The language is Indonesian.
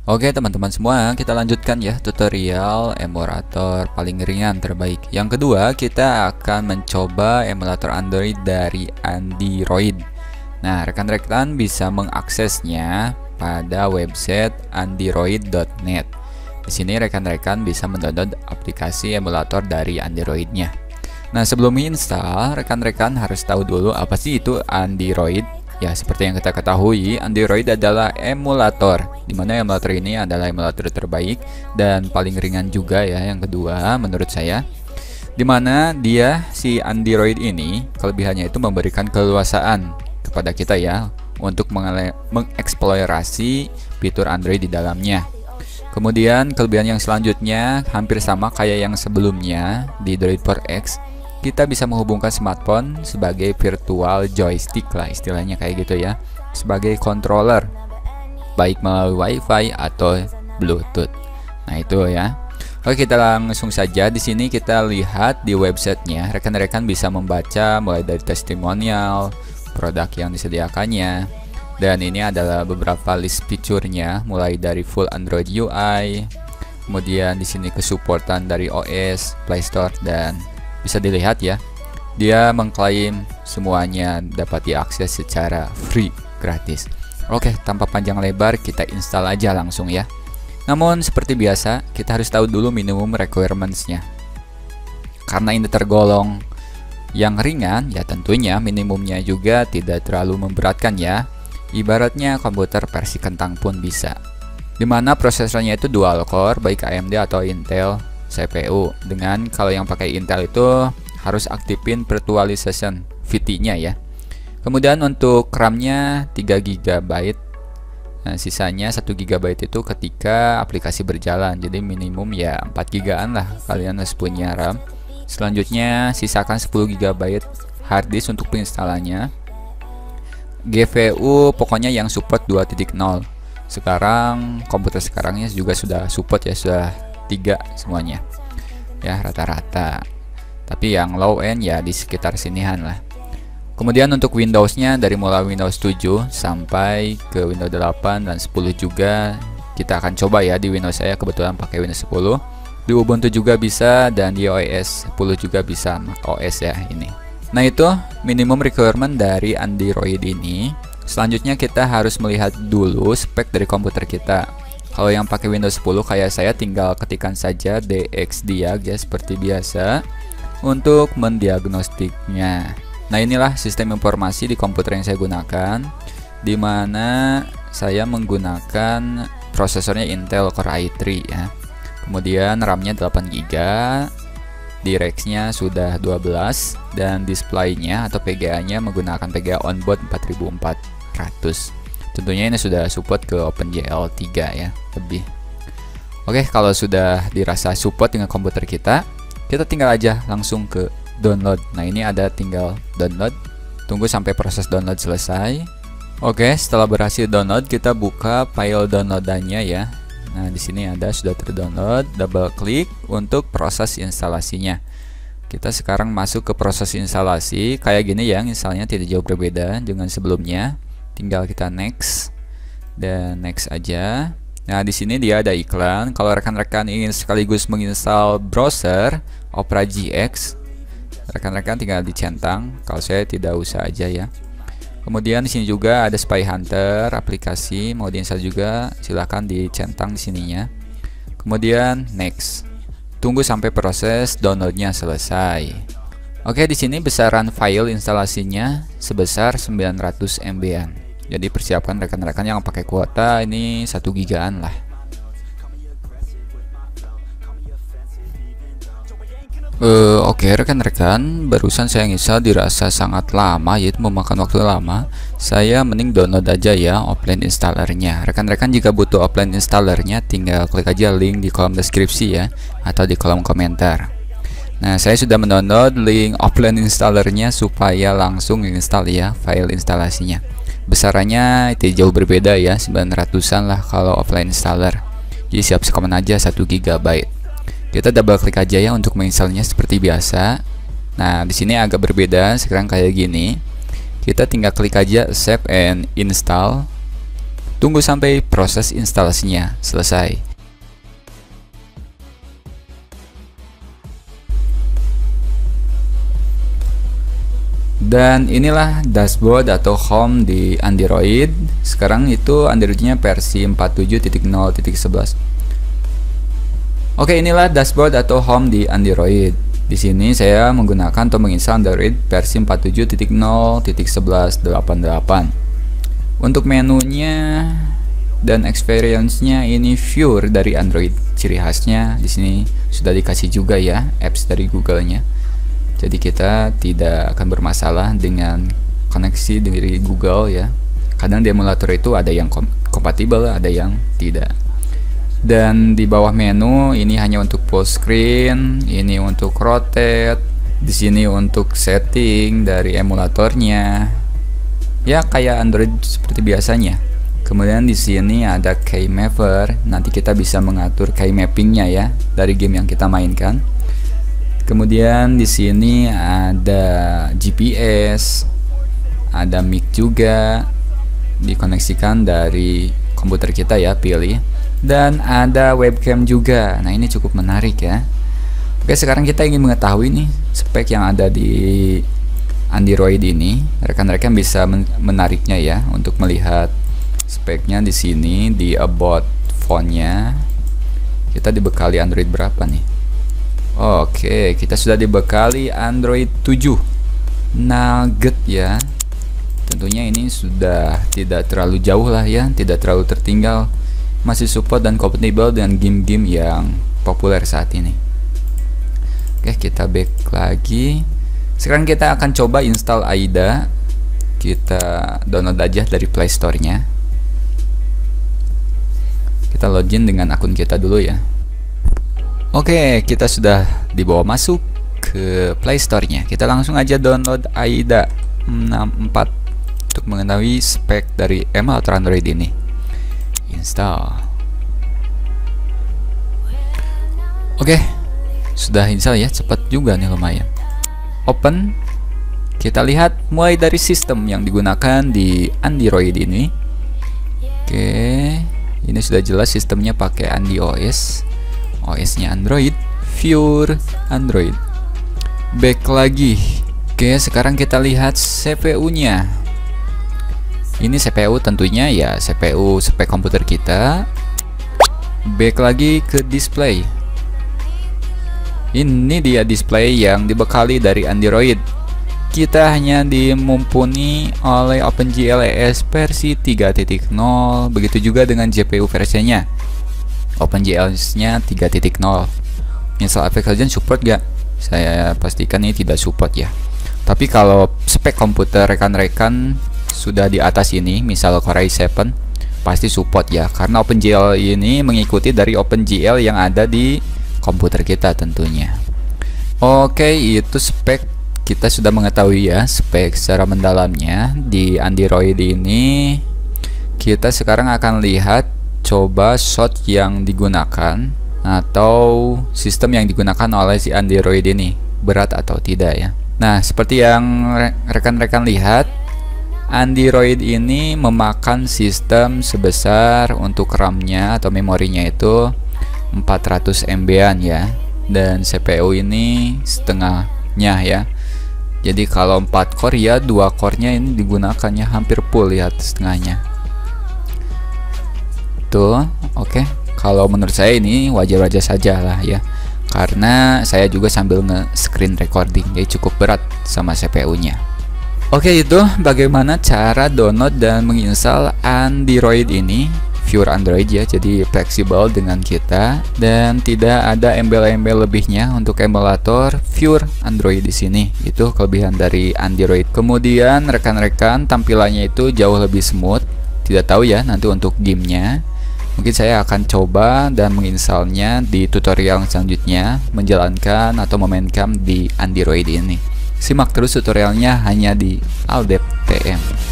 Oke teman-teman semua, kita lanjutkan ya tutorial emulator paling ringan terbaik. Yang kedua, kita akan mencoba emulator Android dari Android. Nah, rekan-rekan bisa mengaksesnya pada website android.net. Di sini rekan-rekan bisa mendownload aplikasi emulator dari Androidnya. Nah, sebelum install, rekan-rekan harus tahu dulu apa sih itu Android. Ya, seperti yang kita ketahui, Android adalah emulator, di mana emulator ini adalah emulator terbaik dan paling ringan juga ya. Yang kedua, menurut saya, di mana dia si Android ini kelebihannya itu memberikan keleluasaan kepada kita ya untuk mengeksplorasi fitur Android di dalamnya. Kemudian kelebihan yang selanjutnya hampir sama kayak yang sebelumnya di Droid 4X. Kita bisa menghubungkan smartphone sebagai virtual joystick lah istilahnya kayak gitu ya, sebagai controller baik melalui WiFi atau Bluetooth. Nah itu ya. Oke, kita langsung saja. Di sini kita lihat di websitenya. Rekan-rekan bisa membaca mulai dari testimonial, produk yang disediakannya, dan ini adalah beberapa list fiturnya mulai dari full Android UI. Kemudian di sini kesupportan dari OS, Play Store, dan bisa dilihat ya, dia mengklaim semuanya dapat diakses secara free, gratis. Oke, tanpa panjang lebar kita install aja langsung ya. Namun seperti biasa, kita harus tahu dulu minimum requirements-nya. Karena ini tergolong yang ringan, ya tentunya minimumnya juga tidak terlalu memberatkan ya. Ibaratnya komputer versi kentang pun bisa. Dimana prosesornya itu dual core, baik AMD atau Intel CPU. Dengan kalau yang pakai Intel itu harus aktifin virtualization VT-nya ya. Kemudian untuk RAM-nya 3 GB. Nah, sisanya 1 GB itu ketika aplikasi berjalan. Jadi minimum ya 4 GB-an lah kalian harus punya RAM. Selanjutnya sisakan 10 GB harddisk untuk penginstalannya. GPU pokoknya yang support 2.0. Sekarang komputer sekarangnya juga sudah support ya, sudah 3 semuanya ya rata-rata, tapi yang low end ya di sekitar sinihan lah. Kemudian untuk Windows-nya dari mulai Windows 7 sampai ke Windows 8 dan 10 juga kita akan coba ya. Di Windows saya kebetulan pakai Windows 10, di Ubuntu juga bisa, dan di OS 10 juga bisa, Mac OS ya ini. Nah itu minimum requirement dari Android ini. Selanjutnya kita harus melihat dulu spek dari komputer kita. Kalau yang pakai Windows 10 kayak saya, tinggal ketikkan saja DXDiag ya seperti biasa untuk mendiagnostiknya. Nah inilah sistem informasi di komputer yang saya gunakan, dimana saya menggunakan prosesornya Intel Core i3 ya. Kemudian RAM-nya 8 GB, DirectX-nya sudah 12, dan displaynya atau PGA-nya menggunakan PGA onboard 4400. Tentunya ini sudah support ke OpenGL 3 ya, lebih. Oke, kalau sudah dirasa support dengan komputer kita tinggal aja langsung ke download. Nah, ini ada tinggal download. Tunggu sampai proses download selesai. Oke, setelah berhasil download, kita buka file downloadannya ya. Nah, di sini ada sudah terdownload, double klik untuk proses instalasinya. Kita sekarang masuk ke proses instalasi. Kayak gini ya, installnya tidak jauh berbeda dengan sebelumnya. Tinggal kita next dan next aja. Nah, di sini dia ada iklan. Kalau rekan-rekan ingin sekaligus menginstal browser Opera GX, rekan-rekan tinggal dicentang. Kalau saya tidak usah aja ya. Kemudian di sini juga ada Spy Hunter aplikasi, mau diinstal juga silahkan dicentang di sininya. Kemudian next. Tunggu sampai proses downloadnya selesai. Oke, di sini besaran file instalasinya sebesar 900 MB-an. Jadi persiapkan rekan-rekan yang pakai kuota ini 1 GB-an lah. Oke rekan-rekan, barusan saya install dirasa sangat lama, yaitu memakan waktu lama. Saya mending download aja ya offline installernya. Rekan-rekan jika butuh offline installernya, tinggal klik aja link di kolom deskripsi ya, atau di kolom komentar. Nah, saya sudah mendownload link offline installernya supaya langsung install ya file instalasinya. Besarannya tidak jauh berbeda ya, 900-an lah kalau offline installer. Jadi siap-siap aja 1 GB. Kita double klik aja ya untuk menginstalnya seperti biasa. Nah, di sini agak berbeda sekarang kayak gini. Kita tinggal klik aja save and install. Tunggu sampai proses instalasinya selesai. Dan inilah dashboard atau home di Android. Sekarang itu Androidnya versi 47.0.11. Oke, inilah dashboard atau home di Android. Di sini saya menggunakan atau menginstal Android versi 47.0.11.88. Untuk menunya dan experience-nya ini pure dari Android. Ciri khasnya di sini sudah dikasih juga ya apps dari Google-nya. Jadi kita tidak akan bermasalah dengan koneksi dari Google ya. Kadang di emulator itu ada yang kompatibel, ada yang tidak. Dan di bawah menu ini hanya untuk full screen, ini untuk rotate, di sini untuk setting dari emulatornya. Ya kayak Android seperti biasanya. Kemudian di sini ada keymapper. Nanti kita bisa mengatur key mappingnya ya dari game yang kita mainkan. Kemudian di sini ada GPS, ada mic juga, dikoneksikan dari komputer kita ya, pilih. Dan ada webcam juga. Nah ini cukup menarik ya. Oke, sekarang kita ingin mengetahui nih spek yang ada di Android ini. Rekan-rekan bisa menariknya ya untuk melihat speknya di sini di about phone-nya. Kita dibekali Android berapa nih? Oke, kita sudah dibekali Android 7 Nugget ya. Tentunya ini sudah tidak terlalu jauh lah ya, tidak terlalu tertinggal. Masih support dan compatible dengan game-game yang populer saat ini. Oke, kita back lagi. Sekarang kita akan coba install AIDA. Kita download aja dari Play Store-nya. Kita login dengan akun kita dulu ya. Oke, kita sudah dibawa masuk ke Play Store-nya. Kita langsung aja download AIDA 64 untuk mengetahui spek dari emulator Android ini. Install. Oke, sudah install ya, cepat juga nih lumayan. Open. Kita lihat mulai dari sistem yang digunakan di Android ini. Oke, ini sudah jelas sistemnya pakai AndiOS. OS-nya Android, pure Android. Back lagi. Oke, sekarang kita lihat CPU-nya. Ini CPU tentunya ya, CPU spek komputer kita. Back lagi ke display. Ini dia display yang dibekali dari Android. Kita hanya dimumpuni oleh OpenGL-ES versi 3.0. Begitu juga dengan GPU versinya. OpenGL-nya 3.0. Install Apex Legends support gak? Saya pastikan ini tidak support ya. Tapi kalau spek komputer rekan-rekan sudah di atas ini, misal Core i7, pasti support ya. Karena OpenGL ini mengikuti dari OpenGL yang ada di komputer kita tentunya. Oke, itu spek. Kita sudah mengetahui ya spek secara mendalamnya di Android ini. Kita sekarang akan lihat coba shot yang digunakan atau sistem yang digunakan oleh si Android ini berat atau tidak ya. Nah, seperti yang rekan-rekan lihat, Android ini memakan sistem sebesar untuk RAM-nya atau memorinya itu 400 MB-an ya. Dan CPU ini setengahnya ya. Jadi kalau 4 core ya 2 core-nya ini digunakannya hampir full, lihat setengahnya. Tuh, oke. Kalau menurut saya ini wajar-wajar saja lah ya. Karena saya juga sambil nge-screen recording, jadi cukup berat sama CPU-nya. Oke, itu bagaimana cara download dan menginstal Android ini. Pure Android ya, jadi fleksibel dengan kita dan tidak ada embel-embel lebihnya untuk emulator pure Android di sini. Itu kelebihan dari Android. Kemudian rekan-rekan tampilannya itu jauh lebih smooth. Tidak tahu ya nanti untuk gamenya. Mungkin saya akan coba dan menginstalnya di tutorial selanjutnya, menjalankan atau memainkan di Android ini. Simak terus tutorialnya hanya di Aldep TM.